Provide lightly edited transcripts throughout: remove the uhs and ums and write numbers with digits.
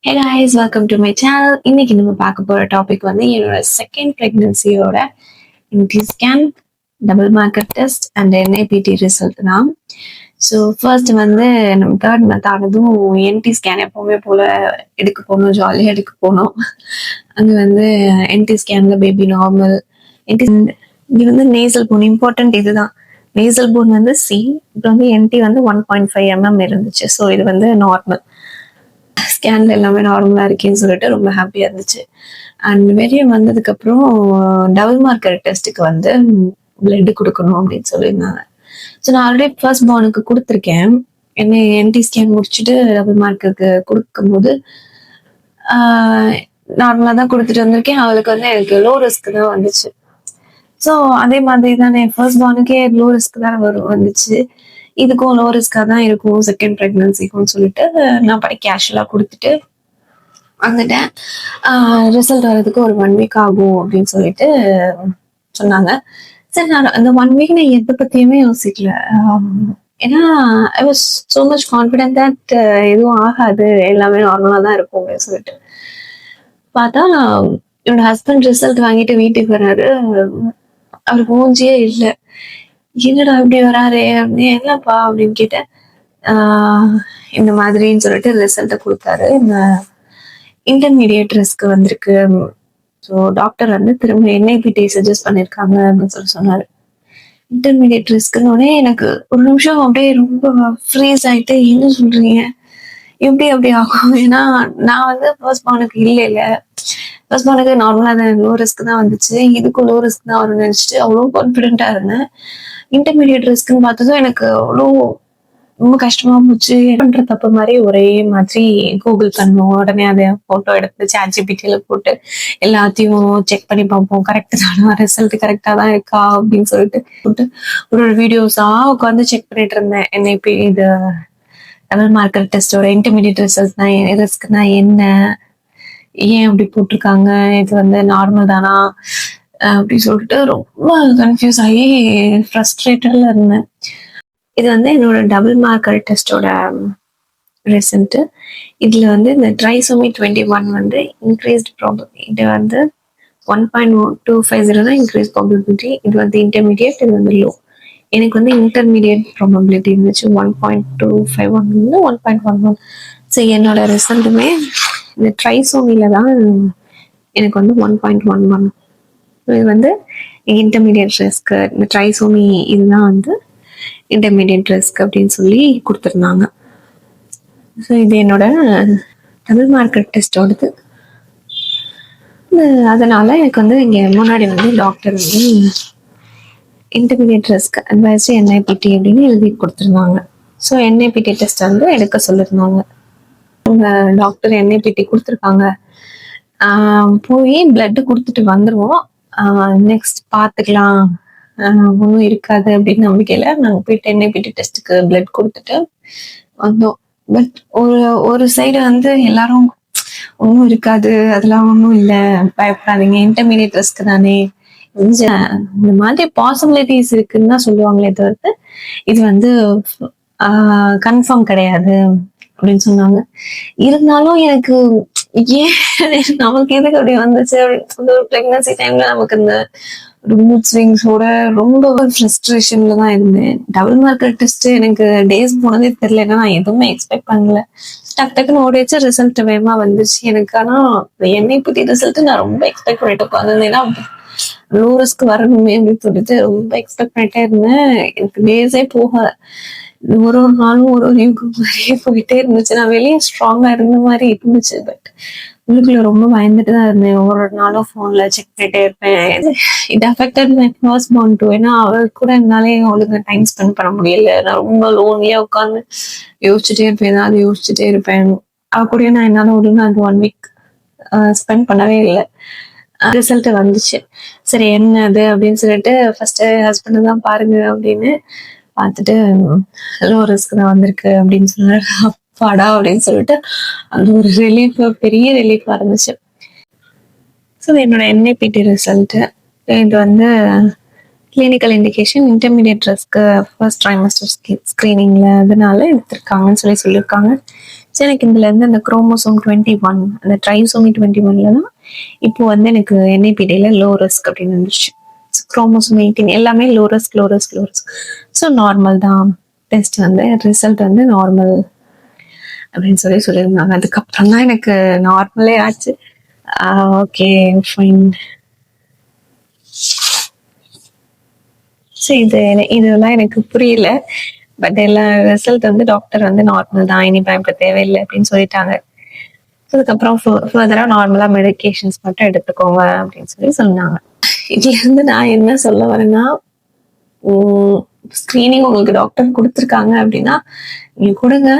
Hey guys, welcome to my channel. இன்னைக்கு நம்ம பார்க்க போற டாபிக் வந்து என்னோட செகண்ட் பிரெக்னன்சியோட NT scan, double marker test and NIPT result தான். ஸோ ஃபர்ஸ்ட் வந்து நம்ம தேர்ட் மந்த் ஆனதும் NT ஸ்கேன் எப்பவுமே போல எடுக்க போகணும், ஜாலியாக எடுக்க போனோம். அங்கே வந்து NT ஸ்கேனில் பேபி நார்மல். இங்கே வந்து நேசல் போன் இம்பார்ட்டன்ட் இதுதான். நேசல் போன் வந்து C, இப்போ வந்து NT வந்து 1.5 mm இருந்துச்சு. ஸோ இது வந்து நார்மல். ஸ்கேன்ல எல்லாமே நார்மலா இருக்கேன்னு சொல்லிட்டு ரொம்ப ஹாப்பியா இருந்துச்சு. அண்ட் வெளியே வந்ததுக்கு அப்புறம் டபுள் மார்க்கர் டெஸ்ட்டுக்கு வந்து பிளட் கொடுக்கணும் அப்படின்னு சொல்லியிருந்தாங்க. ஸோ நான் ஆல்ரெடி ஃபர்ஸ்ட் பார்னுக்கு கொடுத்துருக்கேன். என்ன NT ஸ்கேன் முடிச்சுட்டு டபுள் மார்க்கருக்கு கொடுக்கும்போது நார்மலா தான் கொடுத்துட்டு வந்திருக்கேன். அவளுக்கு வந்து எனக்கு லோ ரிஸ்க் தான் வந்துச்சு. ஸோ அதே மாதிரி தானே ஃபர்ஸ்ட் பார்னுக்கே லோ ரிஸ்க் தான் வந்துச்சு. இதுக்கும் லோ ரிஸ்கா தான் இருக்கும் செகண்ட் ப்ரெக்னன்சிக்கும் சொல்லிட்டு நான் படி கேஷுவலாக கொடுத்துட்டு வந்துட்டேன். ரிசல்ட் வர்றதுக்கு ஒரு 1 வீக் ஆகும் அப்படின்னு சொல்லிட்டு சொன்னாங்க. சரி, நான் அந்த 1 வீக் நான் எதை பத்தியுமே யோசிக்கல. ஏன்னா I was so much confident that எதுவும் ஆகாது, எல்லாமே நார்மலாக தான் இருக்கும் அப்படின்னு சொல்லிட்டு பார்த்தா என்னோட ஹஸ்பண்ட் ரிசல்ட் வாங்கிட்டு வீட்டுக்கு வராரு. அவருக்கு மூஞ்சியே இல்லை. என்னடா இப்படி வராரு அப்படின்னு, என்னப்பா அப்படின்னு கேட்டேன். இந்த மாதிரின்னு சொல்லிட்டு ரிசல்ட்டை கொடுத்தாரு. இந்த இன்டர்மீடியட் ரிஸ்க் வந்திருக்கு. ஸோ டாக்டர் வந்து திரும்ப NIPT சஜஸ்ட் பண்ணியிருக்காங்க அப்படின்னு சொல்லி சொன்னாரு. இன்டர்மீடியட் ரிஸ்க்குன்னொடனே எனக்கு ஒரு நிமிஷம் அப்படியே ரொம்ப ஃப்ரீஸ் ஆயிட்டு, என்ன சொல்றீங்க, எப்படி அப்படி ஆகும்? ஏன்னா நான் வந்து ஃபர்ஸ்ட் பார்னுக்கு இல்லை ஃபர்ஸ்ட் பார்னுக்கு நார்மலாக தான் லோ ரிஸ்க் தான் வந்துச்சு. இதுக்கும் லோ ரிஸ்க் தான் வரும்னு நினச்சிட்டு அவ்வளோ கான்ஃபிடென்ட்டாக இருந்தேன். இன்டர்மீடியட் ரிஸ்க்னு பார்த்ததும் எனக்கு அவ்வளோ ரொம்ப கஷ்டமா போச்சு. பண்ற தப்பு மாதிரி ஒரே மாதிரி கூகுள் பண்ணுவோம், உடனே அதை போட்டோ எடுத்து ChatGPTல போட்டு எல்லாத்தையும் செக் பண்ணி பார்ப்போம், கரெக்ட் தானா, ரிசல்ட் கரெக்டா தான் இருக்கா அப்படின்னு சொல்லிட்டு போட்டு ஒரு வீடியோஸா உட்காந்து செக் பண்ணிட்டு இருந்தேன். NIP இது டபுள் மார்க்கர் டெஸ்டோட இன்டர்மீடியட் ரிஸ்க்னா என்ன, ஏன் அப்படி போட்டிருக்காங்க, இது வந்து நார்மல் தானா அப்படி சொல்லிட்டு ரொம்ப கன்ஃபியூஸ் ஆகி ஃப்ரஸ்ட்ரேட்டட்ல இருந்தேன். இது வந்து என்னோட டபுள் மார்க்கர் டெஸ்டோட ரிசல்ட். இதுல வந்து இந்த ட்ரைசோமி 21 வந்து இன்க்ரீஸ்ட் ப்ராபபிலிட்டி. இது வந்து 1.250 தான் இன்க்ரீஸ் ப்ராபபிலிட்டி. இது வந்து இன்டர்மீடியட், இது வந்து லோ. எனக்கு வந்து இன்டர்மீடியட் ப்ராபபிலிட்டி இருந்துச்சு 1.251 1.11. ஸோ என்னோட ரிசல்ட்டுமே இந்த ட்ரைசோமியில தான் எனக்கு வந்து 1.11. இது வந்து இன்டர்மீடியட் ரிஸ்க். இந்த ட்ரைசோமி இதுதான் வந்து இன்டர்மீடியட் ரிஸ்க் அப்படின்னு சொல்லி கொடுத்துருந்தாங்க. ஸோ இது என்னோட டபுள் மார்க்கர் டெஸ்டோடது. அதனால எனக்கு வந்து இங்கே முன்னாடி வந்து டாக்டர் வந்து இன்டர்மீடியட் ரிஸ்க் அட்வைஸ் NIPT அப்படின்னு எழுதி கொடுத்துருந்தாங்க. ஸோ NIPT டெஸ்ட் வந்து எடுக்க சொல்லியிருந்தாங்க. டாக்டர் NIPT கொடுத்துருக்காங்க. போய் பிளட் கொடுத்துட்டு வந்துடுவோம், நெக்ஸ்ட் பார்த்துக்கலாம், ஒன்றும் இருக்காது அப்படின்னு நம்பிக்கையில நாங்கள் போயிட்டு NIPT டெஸ்ட்டுக்கு பிளட் கொடுத்துட்டு வந்தோம். பட் ஒரு சைடு வந்து எல்லாரும் ஒன்றும் இருக்காது, அதெல்லாம் ஒன்றும் இல்லை, பயப்படாதீங்க, இன்டர்மீடியட் ரிஸ்க் தானே, இந்த மாதிரி பாசிபிலிட்டிஸ் இருக்குன்னு தான் சொல்லுவாங்களே தவிர்த்து இது வந்து கன்ஃபார்ம் கிடையாது அப்படின்னு சொன்னாங்க. இருந்தாலும் எனக்கு ஏன் நமக்கு எதுக்கு அப்படி வந்துச்சு அப்படின்னு ஒரு பிரெக்னன்சி டைம்ல நமக்கு இந்த மூட் ஸ்விங்ஸோட ரொம்ப ஃப்ரஸ்ட்ரேஷன்ல தான் இருந்தேன். டபுள் மார்க்கர் டெஸ்ட் எனக்கு டேஸ் போனதே தெரியல. ஏன்னா நான் எதுவுமே எக்ஸ்பெக்ட் பண்ணல. டக்குன்னு ஓடிச்சு, ரிசல்ட் வேகமா வந்துச்சு எனக்கு. ஆனா NIPT ரிசல்ட் நான் ரொம்ப எக்ஸ்பெக்ட் பண்ணிட்டு உட்காந்துருந்தேன். ஏன்னா லோ ரிஸ்க் வரணுமே அப்படின்னு சொல்லிட்டு ரொம்ப எக்ஸ்பெக்ட் பண்ணிட்டே இருந்தேன். எனக்கு டேஸே போக ஒரு நாளும் ஒரு யூகம் மாதிரியே போயிட்டே இருந்துச்சு. நான் வெளியே ஸ்ட்ராங்கா இருந்த மாதிரி இருந்துச்சு, பட் உள்ளுக்குள்ள ரொம்ப பயந்துட்டு தான் இருந்தேன். ஒவ்வொரு நாளும் போன்ல செக் பண்ணிட்டே இருப்பேன். இது affected my first born too. ஏன்னா அவள் கூட என்னாலே அவளுக்கு டைம் ஸ்பெண்ட் பண்ண முடியல. நான் ரொம்ப லோன்லியா உட்காந்து யோசிச்சுட்டே இருப்பேன், ஏதாவது யோசிச்சுட்டே இருப்பேன். அவ கூட நான் என்னால ஒழுங்கா அந்த 1 வீக் ஸ்பெண்ட் பண்ணவே இல்லை. ரிசல்ட் வந்துச்சு. சரி என்ன அது அப்படின்னு சொல்லிட்டு ஃபர்ஸ்ட் ஹஸ்பண்ட் தான் பாருங்க அப்படின்னு பார்த்துட்டு லோ ரிஸ்க் தான் வந்திருக்கு அப்படின்னு சொன்னாரு. அப்பாடா அப்படின்னு சொல்லிட்டு அது ஒரு ரிலீஃப், பெரிய ரிலீஃபா இருந்துச்சு. ஸோ என்னோட NIPT ரிசல்ட் இது வந்து clinical indication intermediate risk first trimester ஸ்கிரீனிங்ல அதனால எடுத்திருக்காங்கன்னு சொல்லியிருக்காங்க. ஸோ எனக்கு இதுல இருந்து அந்த குரோமோசோம் 21 அந்த ட்ரைசோமி 21ல தான் இப்போ வந்து எனக்கு NIPD லோ ரிஸ்க் அப்படின்னு வந்துருச்சு. குரோமோசோம் 18 எல்லாமே லோ ரிஸ்க். ஸோ நார்மல் தான். டெஸ்ட் வந்து ரிசல்ட் வந்து நார்மல் அப்படின்னு சொல்லியிருந்தாங்க. அதுக்கப்புறம் தான் எனக்கு நார்மலே ஆச்சு. Okay fine. ஸோ இதெல்லாம் எனக்கு புரியல. பட் எல்லா ரிசல்ட் வந்து டாக்டர் வந்து நார்மல் தான், இனி பயப்பட தேவையில்லை அப்படின்னு சொல்லிட்டாங்க. அதுக்கப்புறம் ஃபர்தரா நார்மலா மெடிகேஷன்ஸ் மட்டும் எடுத்துக்கோங்க அப்படின்னு சொன்னாங்க. இதுல இருந்து நான் என்ன சொல்ல வரேன்னா, ஸ்கிரீனிங் உங்களுக்கு டாக்டர் கொடுத்துருக்காங்க அப்படின்னா நீங்க கொடுங்க.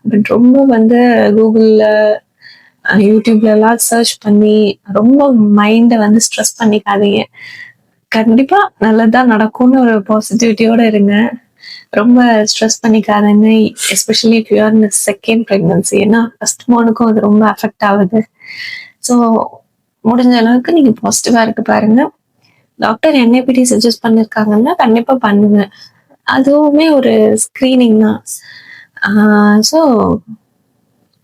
பட் ரொம்ப வந்து கூகுள்ல யூடியூப்ல எல்லாம் சர்ச் பண்ணி ரொம்ப மைண்டை வந்து ஸ்ட்ரெஸ் பண்ணிக்காதீங்க. கண்டிப்பா நல்லதா நடக்கும்னு ஒரு பாசிட்டிவிட்டியோட இருங்க. ரொம்ப ஸ்ட்ரெஸ் பண்ணிக்காதீங்க. Especially if you are in second pregnancy. ஏன்னா ஃபர்ஸ்ட் பார்னுக்கும் அது ரொம்ப அஃபெக்ட் ஆகுது. ஸோ முடிஞ்ச அளவுக்கு நீங்க பாசிட்டிவா இருக்க பாருங்க. டாக்டர் NIPD சஜஸ்ட் பண்ணிருக்காங்கன்னா கண்டிப்பா பண்ணுங்க. அதுவுமே ஒரு ஸ்கிரீனிங் தான். ஸோ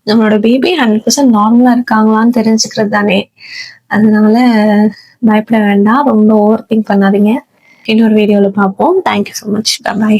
நம்மளோட பேபி 100% நார்மலா இருக்காங்களான்னு தெரிஞ்சுக்கிறது தானே. அதனால பயப்பட வேண்டாம். ரொம்ப ஓவர் திங்க் பண்ணாதீங்க. இன்னொரு வீடியோல பார்ப்போம். Thank you so much. பை.